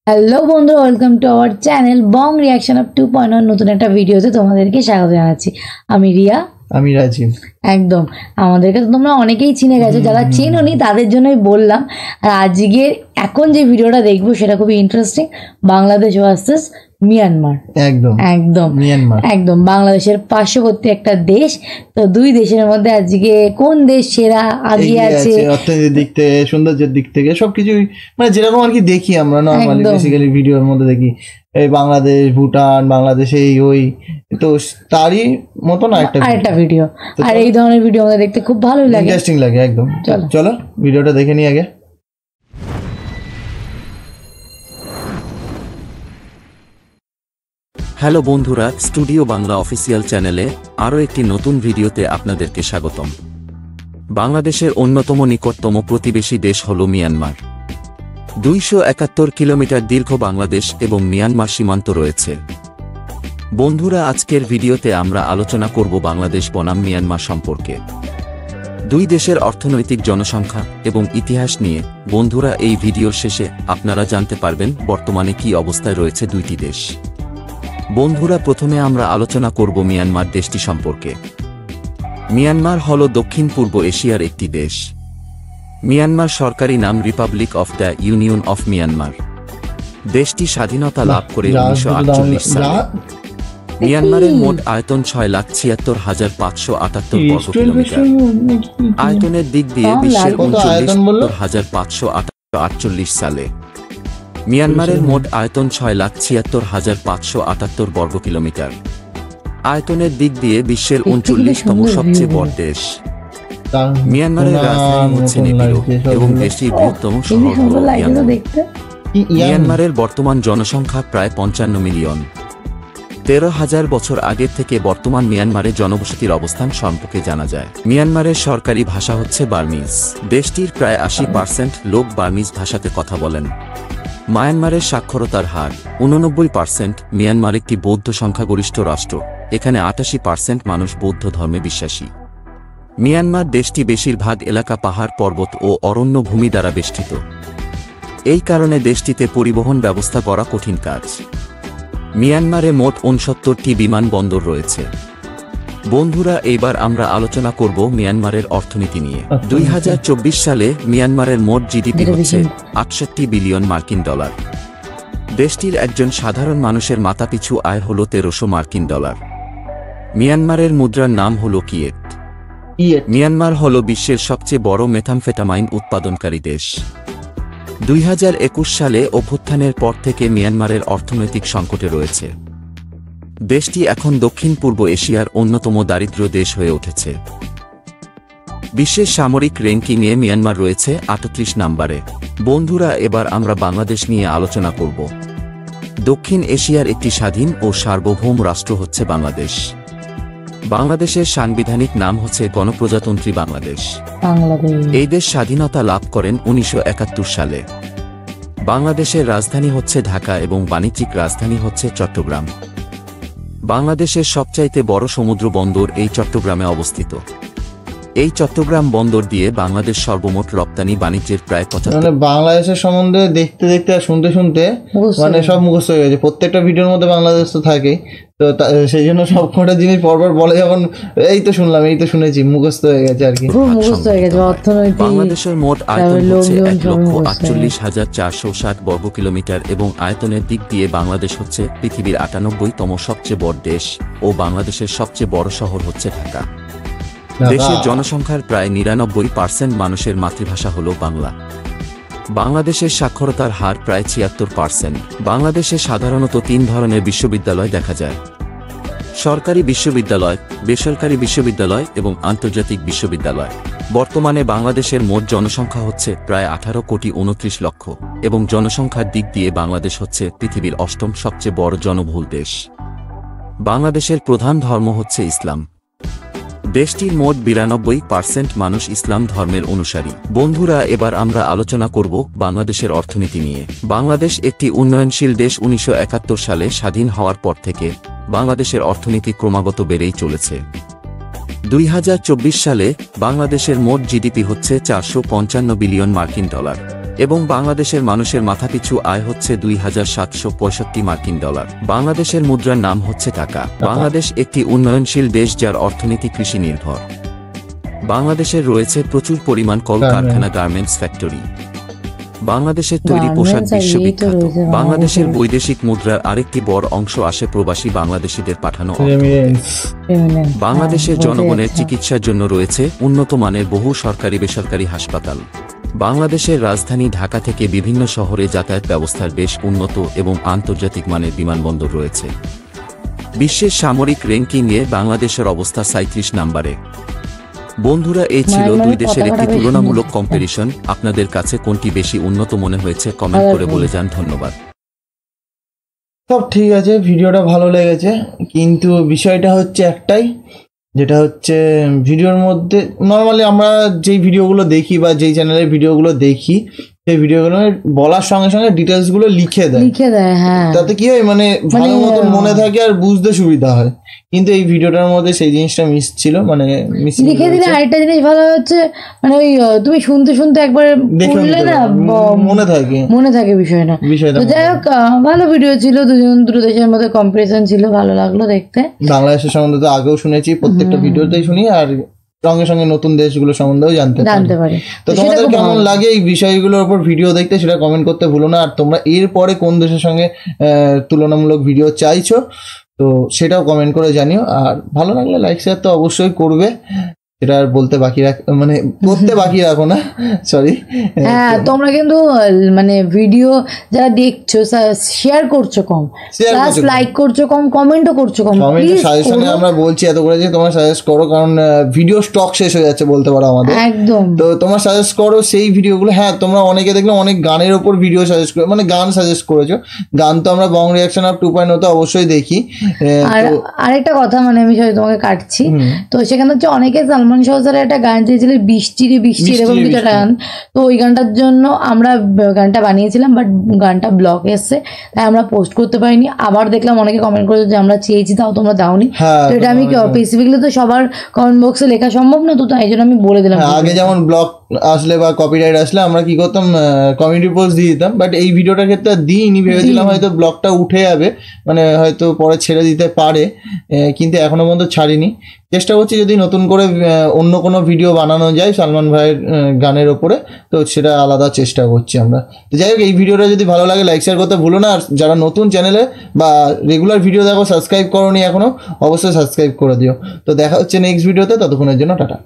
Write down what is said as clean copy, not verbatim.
Hello বন্ধু, welcome to our channel Bong reaction of 2.1 নতুন একটা ভিডিওতে তোমাদেরকে স্বাগত জানাচ্ছি। আমি রিয়া, আমি রাজীব। একদম আমাদেরকে তো তোমরা অনেকেই চিনে গেছো, যারা চেনোনি তাদের জন্যই বললাম। আর আজকে এখন যে ভিডিওটা দেখবো সেটা খুবই ইন্টারেস্টিং। Bangladesh versus Myanmar. একদম একদম মিয়ানমার, একদম বাংলাদেশের পার্শ্ববর্তী একটা দেশ। তো দুই দেশের মধ্যে আজকে কোন দেশ সেরা আগিয়ে আছে অর্থনীতির দিক থেকে, সৌন্দর্যের দিক থেকে, সবকিছুই মানে যেরকম আর কি দেখি আমরা নর্মালি বেসিক্যালি ভিডিওর মধ্যে দেখি, এই বাংলাদেশ ভুটান, বাংলাদেশে এই ওই, তো তারই মতন আরেকটা ভিডিও। আর এই ধরনের ভিডিও আমাদের দেখতে খুব ভালো লাগে, ইন্টারেস্টিং লাগে একদম। চলো ভিডিওটা দেখে নিই আগে। হ্যালো বন্ধুরা, স্টুডিও বাংলা অফিসিয়াল চ্যানেলে আরও একটি নতুন ভিডিওতে আপনাদেরকে স্বাগতম। বাংলাদেশের অন্যতম নিকটতম প্রতিবেশী দেশ হল মিয়ানমার। 271 কিলোমিটার দীর্ঘ বাংলাদেশ এবং মিয়ানমার সীমান্ত রয়েছে। বন্ধুরা, আজকের ভিডিওতে আমরা আলোচনা করব বাংলাদেশ বনাম মিয়ানমার সম্পর্কে, দুই দেশের অর্থনৈতিক, জনসংখ্যা এবং ইতিহাস নিয়ে। বন্ধুরা, এই ভিডিওর শেষে আপনারা জানতে পারবেন বর্তমানে কী অবস্থায় রয়েছে দুইটি দেশ। বন্ধুরা, প্রথমে আমরা আলোচনা করব মিয়ানমার দেশটি সম্পর্কে। মিয়ানমার হল দক্ষিণ পূর্ব এশিয়ার একটি দেশ। মিয়ানমার সরকারি নাম Republic of the union of Myanmar. দেশটি স্বাধীনতা লাভ করে 1948 সালে। মিয়ানমারের মোট আয়তন 6,76,578 বর্গ কিলোমিটার। আয়তনের দিক দিয়ে বিশ্বের 39,548 সালে। মিয়ানমারের মোট আয়তন 6,76,578 বর্গ কিলোমিটার। আয়তনের দিক দিয়ে বিশ্বের 39তম সবচেয়ে বড় দেশ। মিয়ানমারের রাজধানী হচ্ছে নেপিডো এবং দেশটির বৃহত্তম শহর হল ইয়াঙ্গুন। মিয়ানমারের বর্তমান জনসংখ্যা প্রায় 55 মিলিয়ন। 13,000 বছর আগের থেকে বর্তমান মিয়ানমারে জনবসতির অবস্থান সম্পর্কে জানা যায়। মিয়ানমারের সরকারি ভাষা হচ্ছে বার্মিজ। দেশটির প্রায় 80% লোক বার্মিজ ভাষাতে কথা বলেন। মায়ানমারের সাক্ষরতার হার 89%। মিয়ানমার একটি বৌদ্ধ সংখ্যাগরিষ্ঠ রাষ্ট্র। এখানে 88% মানুষ বৌদ্ধ ধর্মে বিশ্বাসী। মিয়ানমার দেশটি বেশিরভাগ এলাকা পাহাড়, পর্বত ও অরণ্য ভূমি দ্বারা বেষ্টিত। এই কারণে দেশটিতে পরিবহন ব্যবস্থা করা কঠিন কাজ। মিয়ানমারে মোট 69টি বিমানবন্দর রয়েছে। বন্ধুরা, এইবার আমরা আলোচনা করব মিয়ানমারের অর্থনীতি নিয়ে। 2024 সালে মিয়ানমারের মোট জিডিপি হচ্ছে 68 বিলিয়ন মার্কিন ডলার। দেশটির একজন সাধারণ মানুষের মাথাপিছু আয় হল 1300 মার্কিন ডলার। মিয়ানমারের মুদ্রার নাম হল কিয়েট। মিয়ানমার হল বিশ্বের সবচেয়ে বড় মেথামফেটামাইন উৎপাদনকারী দেশ। 2021 সালে অভ্যুত্থানের পর থেকে মিয়ানমারের অর্থনৈতিক সংকটে রয়েছে। দেশটি এখন দক্ষিণ পূর্ব এশিয়ার অন্যতম দারিদ্র দেশ হয়ে উঠেছে। বিশ্বের সামরিক র্যাঙ্কিংয়ে মিয়ানমার রয়েছে 38 নম্বরে। বন্ধুরা, এবার আমরা বাংলাদেশ নিয়ে আলোচনা করব। দক্ষিণ এশিয়ার একটি স্বাধীন ও সার্বভৌম রাষ্ট্র হচ্ছে বাংলাদেশ। বাংলাদেশের সাংবিধানিক নাম হচ্ছে গণপ্রজাতন্ত্রী বাংলাদেশ। এই দেশ স্বাধীনতা লাভ করেন 1971 সালে। বাংলাদেশের রাজধানী হচ্ছে ঢাকা এবং বাণিজ্যিক রাজধানী হচ্ছে চট্টগ্রাম। বাংলাদেশের সবচাইতে বড় সমুদ্র বন্দর এই চট্টগ্রামে অবস্থিত। এই চট্টগ্রাম বন্দর দিয়ে বাংলাদেশ সর্বমোট রপ্তানি বাণিজ্যের প্রায় 75। বাংলাদেশের সম্বন্ধে দেখতে দেখতে আর শুনতে শুনতে মানে সব মুখস্থ হয়ে গেছে। প্রত্যেকটা ভিডিওর মধ্যে বাংলাদেশ তো থাকেই, তো সেই জন্য সব কটা জিনিস পরপর বলে যখন এই তো শুনলাম, এই তো শুনেছি, মুখস্থ হয়ে গেছে আর কি। বাংলাদেশের মোট আয়তন হচ্ছে 1,48,460 বর্গ কিলোমিটার এবং আয়তনের দিক দিয়ে বাংলাদেশ হচ্ছে পৃথিবীর 98তম সবচেয়ে বড় দেশ ও বাংলাদেশের সবচেয়ে বড় শহর হচ্ছে ঢাকা। দেশের জনসংখ্যার প্রায় 99% মানুষের মাতৃভাষা হল বাংলা। বাংলাদেশের সাক্ষরতার হার প্রায় 76%। বাংলাদেশে সাধারণত 3 ধরনের বিশ্ববিদ্যালয় দেখা যায়: সরকারি বিশ্ববিদ্যালয়, বেসরকারি বিশ্ববিদ্যালয় এবং আন্তর্জাতিক বিশ্ববিদ্যালয়। বর্তমানে বাংলাদেশের মোট জনসংখ্যা হচ্ছে প্রায় 18,29,00,000 এবং জনসংখ্যার দিক দিয়ে বাংলাদেশ হচ্ছে পৃথিবীর 8ম সবচেয়ে বড় জনবহুল দেশ। বাংলাদেশের প্রধান ধর্ম হচ্ছে ইসলাম। দেশটির মোট 92% মানুষ ইসলাম ধর্মের অনুসারী। বন্ধুরা, এবার আমরা আলোচনা করব বাংলাদেশের অর্থনীতি নিয়ে। বাংলাদেশ একটি উন্নয়নশীল দেশ। 1971 সালে স্বাধীন হওয়ার পর থেকে বাংলাদেশের অর্থনীতি ক্রমাগত বেড়েই চলেছে। 2024 সালে বাংলাদেশের মোট জিডিপি হচ্ছে 455 বিলিয়ন মার্কিন ডলার। এবং বাংলাদেশের মানুষের মাথাপিছু আয় হচ্ছে $2,765। বাংলাদেশের মুদ্রার নাম হচ্ছে টাকা। বাংলাদেশ একটি উন্নয়নশীল দেশ যার অর্থনীতি কৃষি নির্ভর। বাংলাদেশের রয়েছে প্রচুর পরিমাণ কলকারখানা, গার্মেন্টস ফ্যাক্টরি। বাংলাদেশের তৈরি পোশাক বিশ্ববিখ্যাত। বাংলাদেশের বৈদেশিক মুদ্রার আরেকটি বড় অংশ আসে প্রবাসী বাংলাদেশিদের পাঠানো অর্থ। বাংলাদেশের জনগণের চিকিৎসার জন্য রয়েছে উন্নত মানের বহু সরকারি বেসরকারি হাসপাতাল। বাংলাদেশের রাজধানী ঢাকা থেকে বিভিন্ন শহরে যাতায়াত ব্যবস্থার বেশ উন্নত এবং আন্তর্জাতিক মানের বিমানবন্দর রয়েছে। বিশ্বের সামরিক র্যাঙ্কিংয়ে বাংলাদেশের অবস্থা 37 নম্বরে। বন্ধুরা, এই ছিল দুই দেশের একটি তুলনামূলক কম্পারিজন। আপনাদের কাছে কোনটি বেশি উন্নত মনে হয়েছে কমেন্ট করে বলে যান। ধন্যবাদ। সব ঠিক আছে, ভিডিওটা ভালো লেগেছে, কিন্তু বিষয়টা হচ্ছে একটাই, যেটা হচ্ছে ভিডিওর মধ্যে নর্মালি আমরা যেই ভিডিওগুলো দেখি বা যেই চ্যানেলের ভিডিওগুলো দেখি, সেই ভিডিওগুলো বলার সঙ্গে সঙ্গে ডিটেলসগুলো লিখে দেয়। হ্যাঁ, তাতে কি হয়, মানে ভালো মতো মনে থাকে আর বুঝতে সুবিধা হয়। কিন্তু এই ভিডিওটার মধ্যে সেই জিনিসটা মিস ছিল, মানে লিখে দিলে আরেকটা জিনিস ভালো হচ্ছে, মানে ওই তুমি শুনতে শুনতে একবার পড়লে না মনে থাকে বিষয়টা। তো যাই হোক, ভালো ভিডিও ছিল, দুটো দেশের মধ্যে কম্পারিজন ছিল, ভালো লাগলো দেখতে। বাংলাদেশের সম্বন্ধে তো আগেও শুনেছি, প্রত্যেকটা ভিডিওতেই শুনি, আর সঙ্গে সঙ্গে নতুন দেশগুলো সম্বন্ধেও জানতে পারি। তো তোমাদের কেমন লাগে এই বিষয়গুলোর উপর ভিডিও দেখতে, সেটা কমেন্ট করতে ভুলো না। আর তোমরা এরপরে কোন দেশের সঙ্গে তুলনামূলক ভিডিও চাইছো, তো সেটাও কমেন্ট করে জানিও। আর ভালো লাগলে লাইক শেয়ার তো অবশ্যই করবে, সেটা আর বলতে বাকি মানে করতে বাকি রাখো না, সরি। হ্যাঁ, তোমরা কিন্তু মানে ভিডিও যারা দেখছো শেয়ার করছো কম, প্লাস লাইক করছো কম, কমেন্টও করছো কম। কমেন্টে সাজেশনে আমরা বলছি এত করে যে তোমরা সাজেস্ট করো, কারণ ভিডিও স্টক শেষ হয়ে যাচ্ছে বলতে পারো আমাদের, একদম। তো তোমরা সাজেস্ট করো সেই ভিডিওগুলো। হ্যাঁ, তোমরা অনেকে দেখলে অনেক গানের ওপর ভিডিও সাজেস্ট করে, মানে গান সাজেস্ট করেছো। গান তো আমরা বং রিয়াকশন আর 2.0 তো অবশ্যই দেখি। আর আরেকটা কথা, মানে আমি তোমাকে কাটছি, তো সেখানে হচ্ছে অনেকে সালমান শাহর একটা গান চেয়েছিল, বৃষ্টি এরকম কিছু গান। তো ওই গানটার জন্য আমরা গানটা বানিয়েছিলাম, বাট গানটা ব্লক এসছে, তাই আমরা পোস্ট করতে পারিনি। আবার দেখলাম অনেকে কমেন্ট করেছে যে আমরা চেয়েছি, তাও তোমরা দাওনি। তো এটা আমি স্পেসিফিকলি তো সবার কমেন্ট বক্সে লেখা সম্ভব না, তো তাই জন্য আমি বলে দিলাম। আগে যেমন ব্লক আসলে বা কপিরাইট আসলে আমরা কি করতাম, কমিউনিটি পোস্ট দিয়ে দিতাম, বাট এই ভিডিওটার ক্ষেত্রে দিইনি। ভেবেছিলাম হয়তো ব্লগটা উঠে যাবে, মানে হয়তো পরে ছেড়ে দিতে পারে, কিন্তু এখনো পর্যন্ত ছাড়িনি। চেষ্টা করছি যদি নতুন করে অন্য কোনো ভিডিও বানানো যায় সালমান ভাইয়ের গানের ওপরে, তো সেটা আলাদা চেষ্টা করছি আমরা। তো যাই হোক, এই ভিডিওটা যদি ভালো লাগে লাইক শেয়ার করতে ভুলো না। আর যারা নতুন চ্যানেলে বা রেগুলার ভিডিও দেখো, সাবস্ক্রাইব করোনি এখনো, অবশ্যই সাবস্ক্রাইব করে দিও। তো দেখা হচ্ছে নেক্সট ভিডিওতে, ততক্ষণের জন্য টাটা।